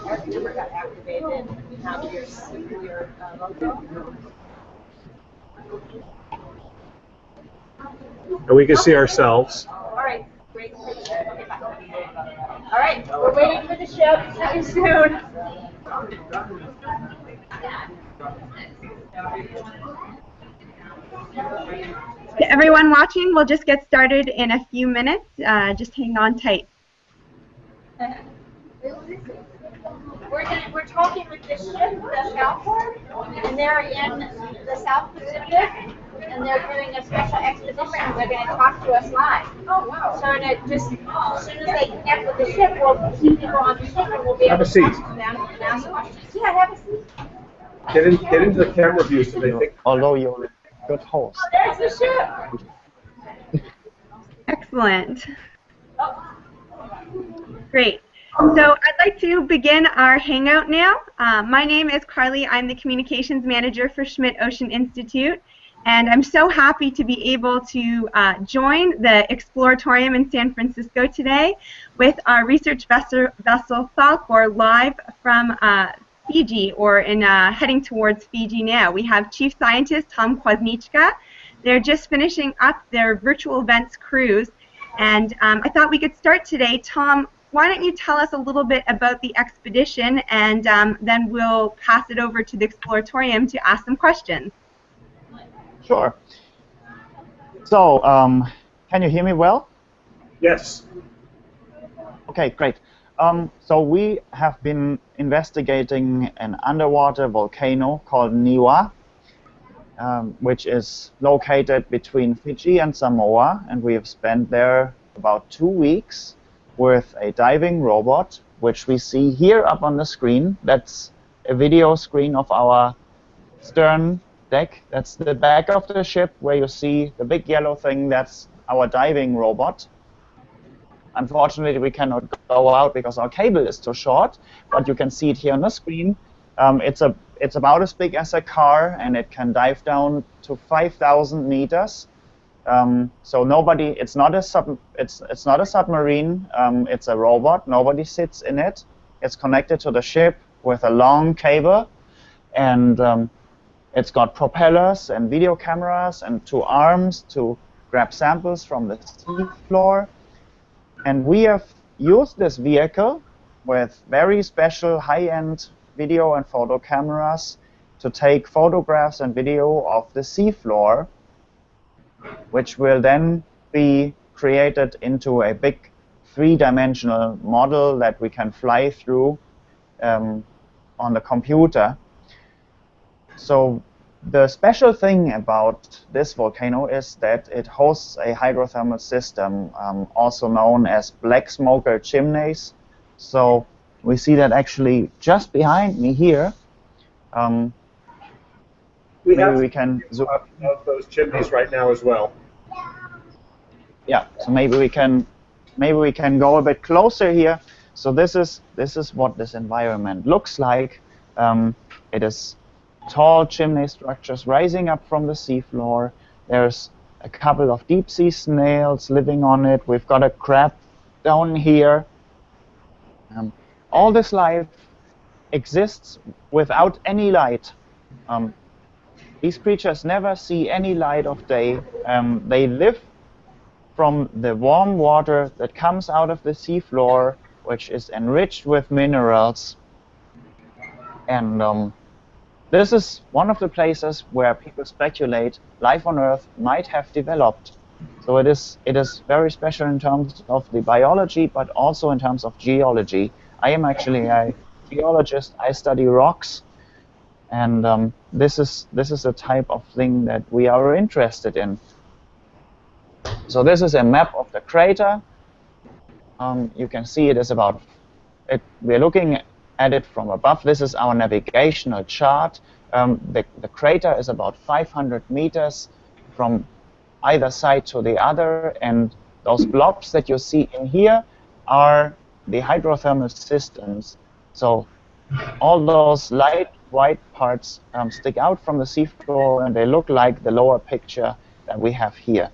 Our camera got activated. We have your logo. And we can see ourselves. All right, great. Okay, bye. All right, we're waiting for the ship. See you soon. To everyone watching, we'll just get started in a few minutes. Just hang on tight. We're talking with the ship, the Falkor, and they're in the South Pacific, and they're doing a special expedition, and they're going to talk to us live. Oh, wow. So just as soon as they connect with the ship, we'll keep people on the ship, and we'll be able to talk to them and ask questions. Yeah, have a seat. Get into the camera view so they think. Although you're a good host. Oh, there's the ship. Excellent. Great. So I'd like to begin our hangout now. My name is Carly. I'm the Communications Manager for Schmidt Ocean Institute. And I'm so happy to be able to join the Exploratorium in San Francisco today with our research vessel Falkor live from Fiji, or heading towards Fiji now. We have Chief Scientist Tom Kwasniczka. They're just finishing up their virtual events cruise. And I thought we could start today. Tom, why don't you tell us a little bit about the expedition, and then we'll pass it over to the Exploratorium to ask some questions. Sure. So, can you hear me well? Yes. Okay, great. So we have been investigating an underwater volcano called Niwa, which is located between Fiji and Samoa, and we have spent there about 2 weeks with a diving robot, which we see here up on the screen. That's a video screen of our stern deck. That's the back of the ship where you see the big yellow thing. That's our diving robot. Unfortunately, we cannot go out because our cable is too short, but you can see it here on the screen. It's about as big as a car, and it can dive down to 5,000 meters. So it's not a submarine. It's a robot. Nobody sits in it. It's connected to the ship with a long cable, and it's got propellers and video cameras and 2 arms to grab samples from the sea floor. And we have used this vehicle with very special high-end video and photo cameras to take photographs and video of the sea floor, which will then be created into a big 3-dimensional model that we can fly through on the computer. So the special thing about this volcano is that it hosts a hydrothermal system, also known as black smoker chimneys. So we see that actually just behind me here. We can zoom up those chimneys right now as well. Yeah, so maybe we can go a bit closer here. So this is what this environment looks like. It is tall chimney structures rising up from the seafloor. There's a couple of deep sea snails living on it. We've got a crab down here. All this life exists without any light. These creatures never see any light of day. They live from the warm water that comes out of the seafloor, which is enriched with minerals. And this is one of the places where people speculate life on Earth might have developed. So it is very special in terms of the biology, but also in terms of geology. I am actually a geologist. I study rocks, and this is a type of thing that we are interested in. So this is a map of the crater. You can see it is about. We're looking at it from above. This is our navigational chart. The crater is about 500 meters from either side to the other, and those blobs that you see in here are the hydrothermal systems. So all those light white parts stick out from the seafloor, and they look like the lower picture that we have here.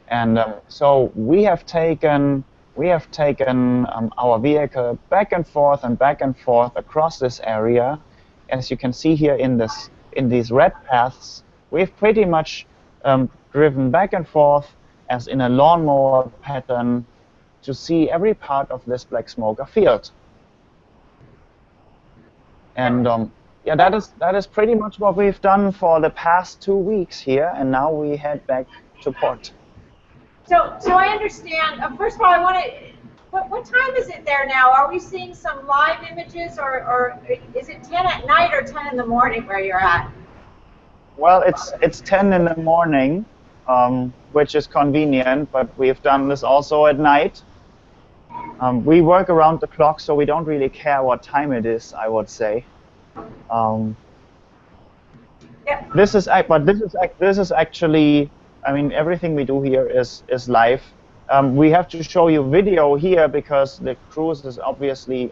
And so we have taken our vehicle back and forth across this area. As you can see here in these red paths, we've pretty much driven back and forth as in a lawnmower pattern to see every part of this black smoker field. And yeah, that is pretty much what we've done for the past 2 weeks here, and now we head back to port. So I understand. First of all, I want to. What time is it there now? Are we seeing some live images, or is it 10 at night or 10 in the morning where you're at? Well, it's 10 in the morning, which is convenient, but we've done this also at night. We work around the clock, so we don't really care what time it is, I would say. Yeah. This is actually, I mean, everything we do here is live. We have to show you video here because the cruise is obviously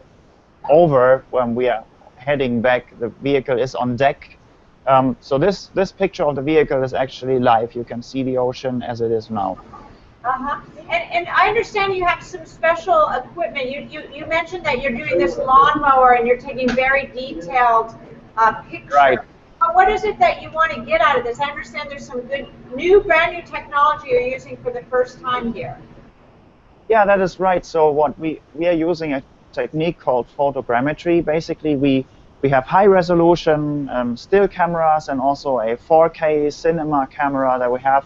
over when we are heading back. The vehicle is on deck. So this picture of the vehicle is actually live. You can see the ocean as it is now. Uh-huh. And I understand you have some special equipment. You mentioned that you're doing this lawnmower and you're taking very detailed pictures. Right. But what is it that you want to get out of this? I understand there's some good, brand new technology you're using for the first time here. Yeah, that is right. So what we are using a technique called photogrammetry. Basically, we have high resolution still cameras and also a 4K cinema camera that we have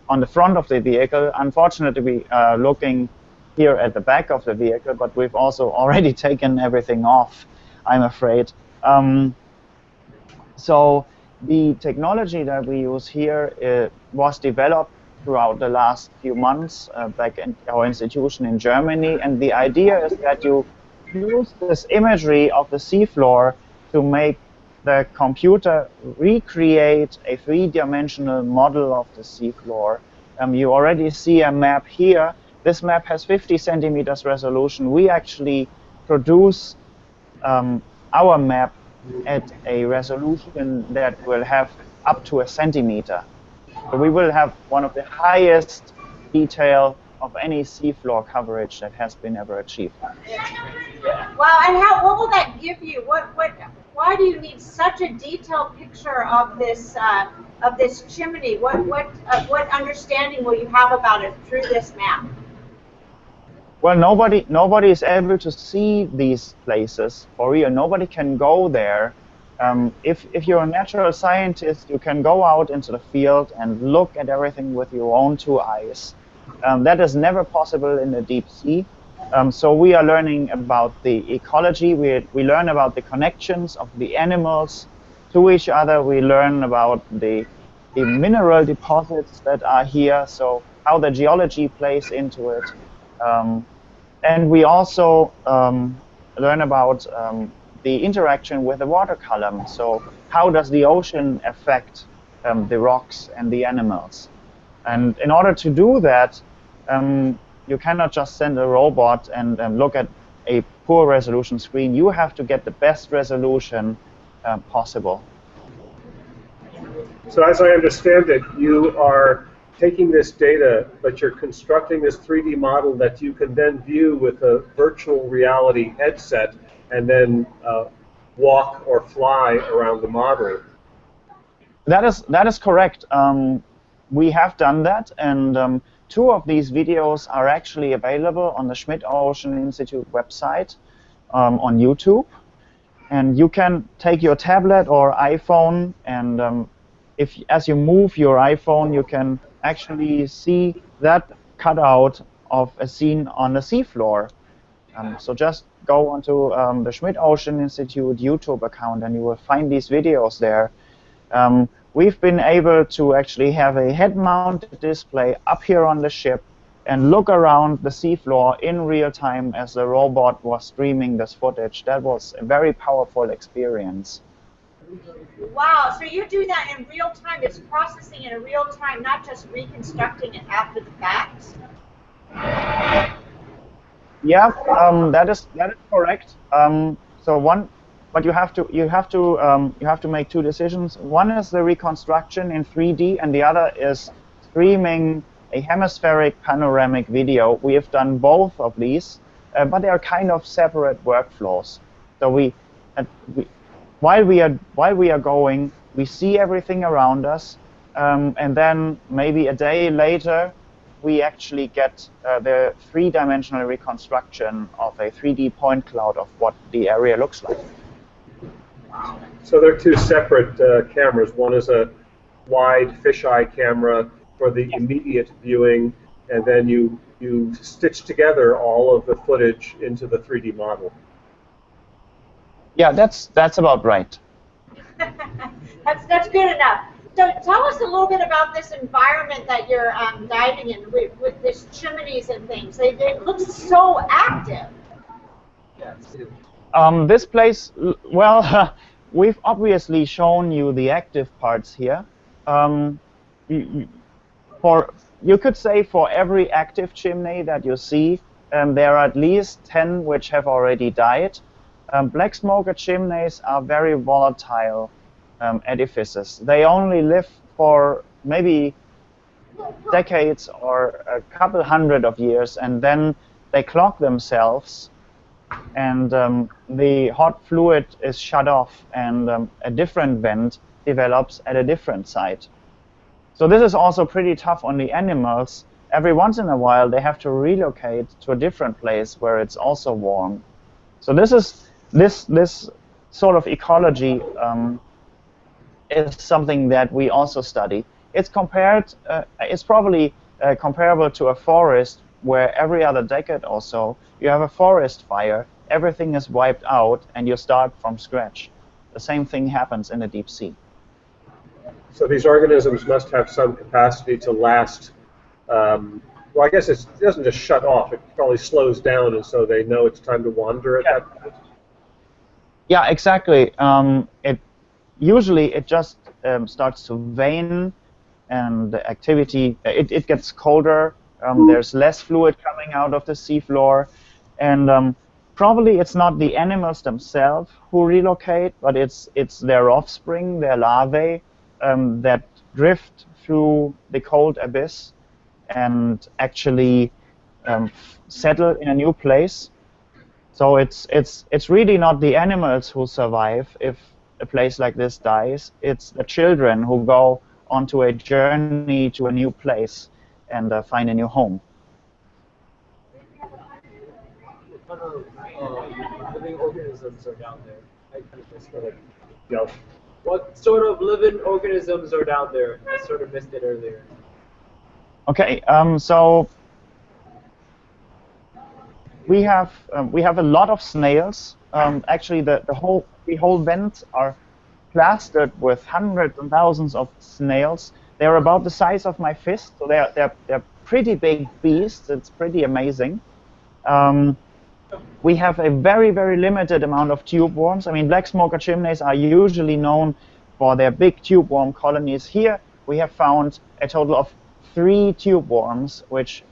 on the front of the vehicle. Unfortunately, we are looking here at the back of the vehicle, but we've also already taken everything off, I'm afraid. So the technology that we use here was developed throughout the last few months back in our institution in Germany, and the idea is that you use this imagery of the seafloor to make the computer recreate a three-dimensional model of the seafloor. You already see a map here. This map has 50 centimeters resolution. We actually produce our map at a resolution that will have up to a centimeter. So we will have one of the highest detail of any seafloor coverage that has been ever achieved. Wow, and what will that give you? Why do you need such a detailed picture of this chimney? What understanding will you have about it through this map? Well, nobody is able to see these places for real. Nobody can go there. If you're a natural scientist, you can go out into the field and look at everything with your own two eyes. That is never possible in the deep sea. So we are learning about the ecology. We learn about the connections of the animals to each other. We learn about the mineral deposits that are here, so how the geology plays into it. And we also learn about the interaction with the water column. So how does the ocean affect the rocks and the animals? And in order to do that, you cannot just send a robot and look at a poor resolution screen. You have to get the best resolution possible. So as I understand it, you are taking this data, but you're constructing this 3D model that you can then view with a virtual reality headset and then walk or fly around the model. That is correct. We have done that, and 2 of these videos are actually available on the Schmidt Ocean Institute website on YouTube. And you can take your tablet or iPhone, and as you move your iPhone, you can actually see that cutout of a scene on the seafloor. So just go onto the Schmidt Ocean Institute YouTube account, and you will find these videos there. We've been able to actually have a head-mounted display up here on the ship and look around the seafloor in real time as the robot was streaming this footage. That was a very powerful experience. Wow, so you do that in real time. It's processing in real time, not just reconstructing it after the fact. Yeah, that is correct. But you have to make 2 decisions. One is the reconstruction in 3D, and the other is streaming a hemispheric panoramic video. We have done both of these, but they are kind of separate workflows. So while we are going, we see everything around us, and then maybe a day later, we actually get the three-dimensional reconstruction of a 3D point cloud of what the area looks like. So they're two separate cameras. One is a wide fisheye camera for the immediate viewing, and then you stitch together all of the footage into the 3D model. Yeah, that's about right. That's good enough. So tell us a little bit about this environment that you're diving in with this chimneys and things. It looks so active. This place, well, we've obviously shown you the active parts here. You could say for every active chimney that you see, there are at least 10 which have already died. Black smoker chimneys are very volatile edifices. They only live for maybe decades or a couple hundred of years, and then they clog themselves, and the hot fluid is shut off, and a different vent develops at a different site. So this is also pretty tough on the animals. Every once in a while, they have to relocate to a different place where it's also warm. So this sort of ecology is something that we also study. It's probably comparable to a forest where every other decade or so you have a forest fire, everything is wiped out, and you start from scratch. The same thing happens in the deep sea. So these organisms must have some capacity to last. Well, I guess it doesn't just shut off. It probably slows down, and so they know it's time to wander at that point. Yeah, exactly. Usually it just starts to wane, and the activity, it gets colder. There's less fluid coming out of the seafloor, and probably it's not the animals themselves who relocate, but it's their offspring, their larvae, that drift through the cold abyss and actually settle in a new place. So it's really not the animals who survive if a place like this dies. It's the children who go onto a journey to a new place and find a new home. What kind of living organisms are down there? I kind of missed it. Yeah. What sort of living organisms are down there? I sort of missed it earlier. Okay, so we have a lot of snails. Actually, the whole vent are plastered with hundreds and thousands of snails. They're about the size of my fist, so they're pretty big beasts. It's pretty amazing. We have a very, very limited amount of tube worms. I mean, black smoker chimneys are usually known for their big tube worm colonies. Here we have found a total of 3 tube worms, which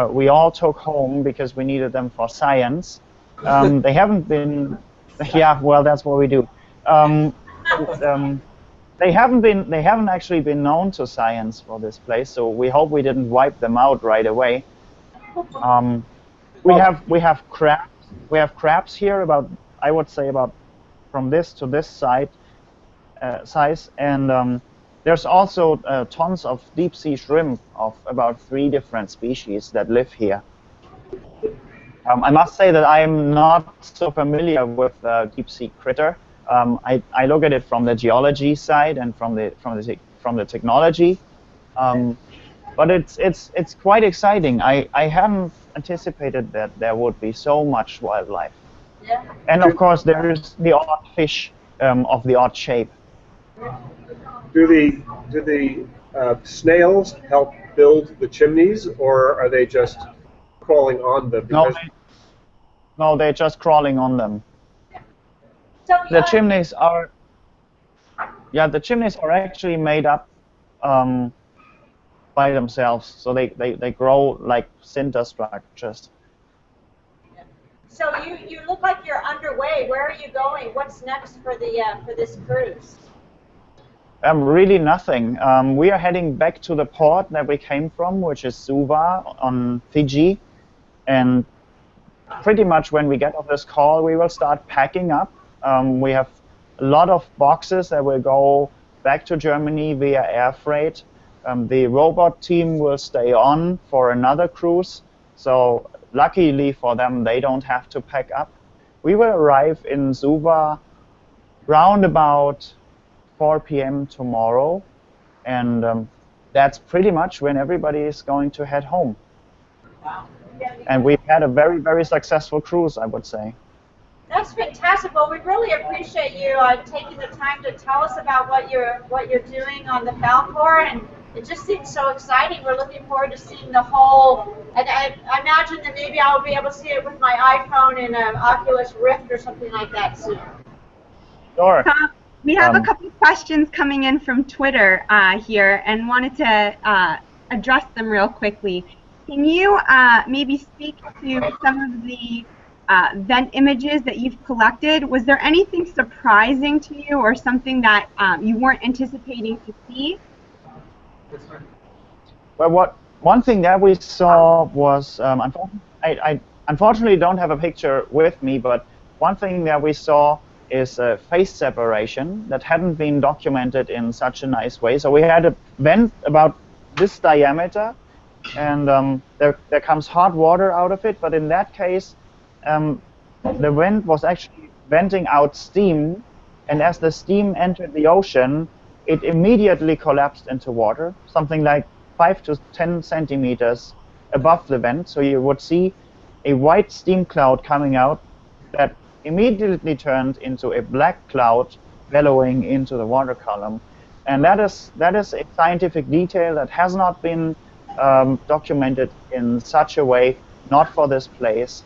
we all took home because we needed them for science. They haven't been, yeah, well, that's what we do. They haven't actually been known to science for this place, so we hope we didn't wipe them out right away. We have crabs. We have crabs here about, I would say, about from this to this size, and there's also tons of deep sea shrimp of about 3 different species that live here. I must say that I'm not so familiar with deep sea critter. I look at it from the geology side and from the technology, but it's quite exciting. I hadn't anticipated that there would be so much wildlife. Yeah. And of course there is the odd fish of the odd shape. Do the snails help build the chimneys, or are they just crawling on them? No, they're just crawling on them. So The chimneys are actually made up by themselves, so they grow like cinder structures. So you look like you're underway. Where are you going? What's next for the for this cruise? Really nothing. We are heading back to the port that we came from, which is Suva on Fiji. And pretty much when we get off this call, we will start packing up. We have a lot of boxes that will go back to Germany via air freight. The robot team will stay on for another cruise. So luckily for them, they don't have to pack up. We will arrive in Suva round about 4 p.m. tomorrow, and that's pretty much when everybody is going to head home. Wow. And we've had a very, very successful cruise, I would say. That's fantastic. Well, we really appreciate you taking the time to tell us about what you're doing on the Falkor, and it just seems so exciting. We're looking forward to seeing the whole. And I imagine that maybe I'll be able to see it with my iPhone in an Oculus Rift or something like that soon. Sure. We have a couple of questions coming in from Twitter here, and wanted to address them real quickly. Can you maybe speak to some of the vent images that you've collected? Was there anything surprising to you, or something that you weren't anticipating to see? Well, one thing that we saw was, I unfortunately don't have a picture with me, but one thing that we saw is a phase separation that hadn't been documented in such a nice way. So we had a vent about this diameter, and there comes hot water out of it, but in that case, the vent was actually venting out steam, and as the steam entered the ocean, it immediately collapsed into water, something like 5 to 10 centimeters above the vent. So you would see a white steam cloud coming out that immediately turned into a black cloud bellowing into the water column. And that is a scientific detail that has not been documented in such a way, not for this place.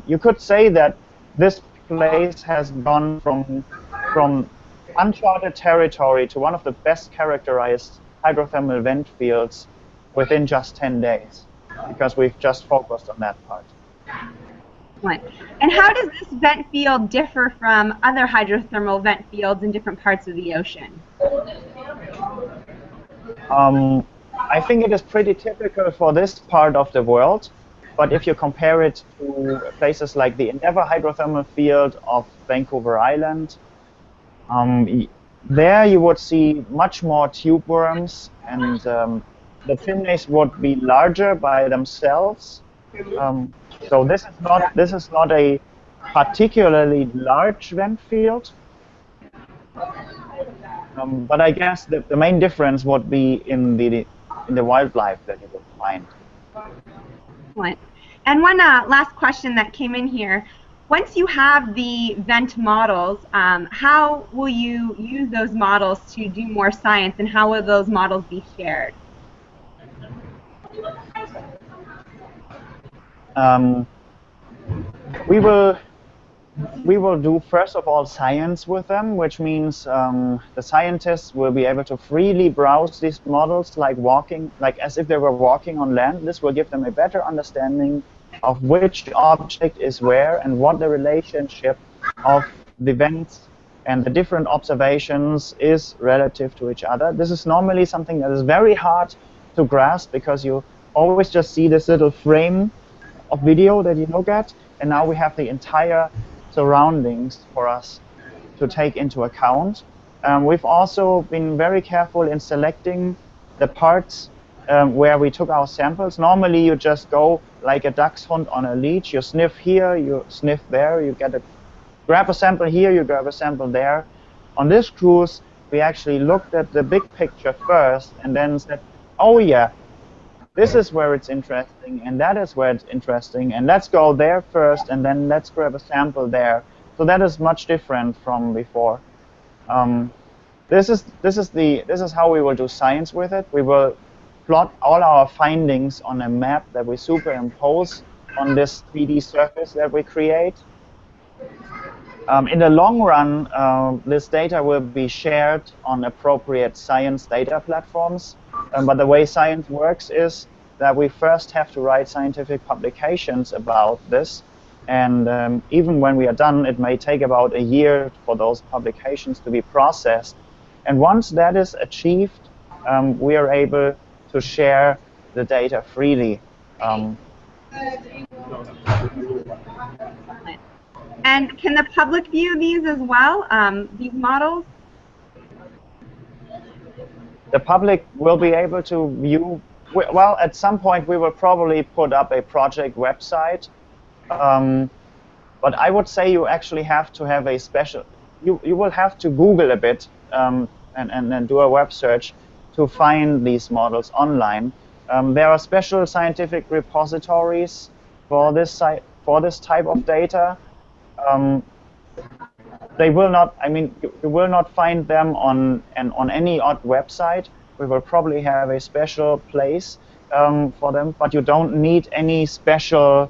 You could say that this place has gone from uncharted territory to one of the best characterized hydrothermal vent fields within just 10 days, because we've just focused on that part. And how does this vent field differ from other hydrothermal vent fields in different parts of the ocean? I think it is pretty typical for this part of the world, but if you compare it to places like the Endeavour hydrothermal field of Vancouver Island, there you would see much more tube worms, and the Chimneys would be larger by themselves. So this is not a particularly large vent field, but I guess the main difference would be in the wildlife that you would find. Excellent. And one last question that came in here. Once you have the vent models, how will you use those models to do more science, and how will those models be shared? We will do, first of all, science with them, which means the scientists will be able to freely browse these models like as if they were walking on land. This will give them a better understanding of which object is where and what the relationship of the vents and the different observations is relative to each other. This is normally something that is very hard to grasp, because you always just see this little frame of video that you look at, and now we have the entire surroundings for us to take into account. We've also been very careful in selecting the parts where we took our samples. Normally you just go like a dachshund on a leash. You sniff here, you sniff there, you grab a sample here, you grab a sample there. On this cruise, we actually looked at the big picture first and then said, oh yeah, this is where it's interesting, and that is where it's interesting, and let's go there first, and then let's grab a sample there. So that is much different from before. This is how we will do science with it. We will plot all our findings on a map that we superimpose on this 3D surface that we create. In the long run, this data will be shared on appropriate science data platforms. But the way science works is that we first have to write scientific publications about this. And even when we are done, it may take about a year for those publications to be processed And once that is achieved, we are able to share the data freely. And can the public view these as well, these models? The public will be able to view, well, at some point we will probably put up a project website. But I would say you actually have to have a special, you will have to Google a bit and do a web search to find these models online. There are special scientific repositories for this type of data. They will not, I mean, you will not find them on any odd website. We will probably have a special place for them, but you don't need any special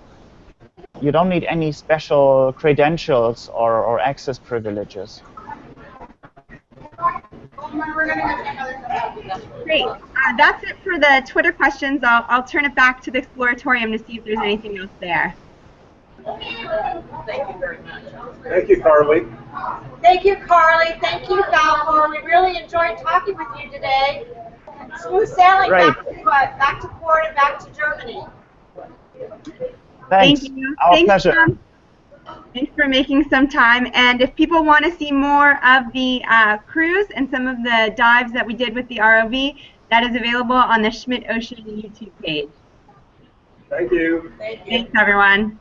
credentials or access privileges. Great. That's it for the Twitter questions. I'll turn it back to the Exploratorium to see if there's anything else there. Thank you very much. Thank you, Carly. Thank you, Carly. Thank you, Falkor. We really enjoyed talking with you today. Smooth sailing back to port and back to Germany. Thanks. Thank you. Our pleasure. Thanks for making some time. And if people want to see more of the cruise and some of the dives that we did with the ROV, that is available on the Schmidt Ocean YouTube page. Thank you. Thank you. Thanks, everyone.